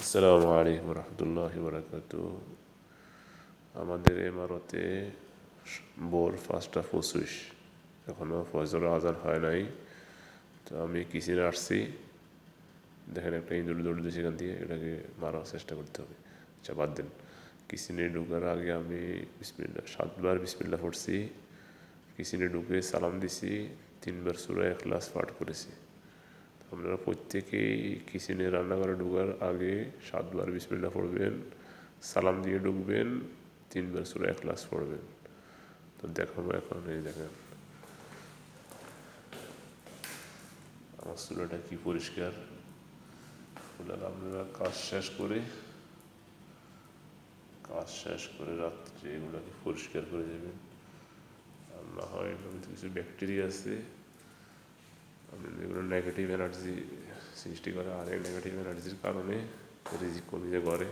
আসসালামু আলাইকুম রহমতুল্লাহি বারাকাতুহু। আমাদের ইমারতে ভোর 5:25, এখনও ফজর আজান হয় নাই। তো আমি কিচেনে আসছি, দেখেন একটা ইঁদুর দৌড় দিয়েছে এখান দিয়ে, এটাকে মারার চেষ্টা করতে হবে। আচ্ছা বাদ দেন, কিচেনে ঢুকার আগে আমি 7বার বিসমিল্লাহ পড়ছি। কিচেনে ঢুকে সালাম দিছি, 3বার সূরা ইখলাস পাঠ করেছি। আপনারা প্রত্যেকেই কিচেনে রান্নাঘরে ঢোকার আগে 7বার বিসমিল্লাহ পড়বেন, সালাম দিয়ে ঢুকবেন, 3বার সূরা ইখলাস পড়বেন। তো দেখাবো এখন, এই দেখেন আমার চুলাটা কি পরিষ্কার। আপনারা কাজ শেষ করে রাত্রে এগুলোকে পরিষ্কার করে দেবেন। আর না হয় কিছু ব্যাকটেরিয়া আছে, এগুলো নেগেটিভ এনার্জি সৃষ্টি করে, আর এই নেগেটিভ এনার্জির কারণে রিজিক কমিয়ে করে।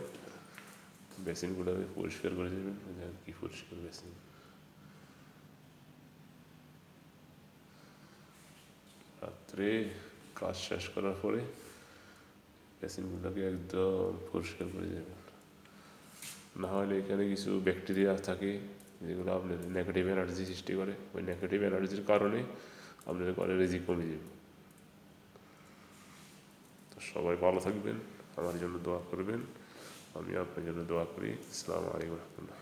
বেসিনগুলোকে পরিষ্কার করে দেবেন, কি পরিষ্কার বেসিন। রাত্রে কাজ শেষ করার পরে বেসিনগুলোকে একদম পরিষ্কার করে দেবেন। না হলে এখানে কিছু ব্যাকটেরিয়া থাকে যেগুলো আপনার নেগেটিভ এনার্জি সৃষ্টি করে। ওই নেগেটিভ এনার্জির কারণে আপনার ঘরে রিজিক কমে যাবে। তো সবাই ভালো থাকবেন, আমার জন্য দোয়া করবেন, আমি আপনার জন্য দোয়া করি। আসসালামু আলাইকুম রহমতুল্লাহ।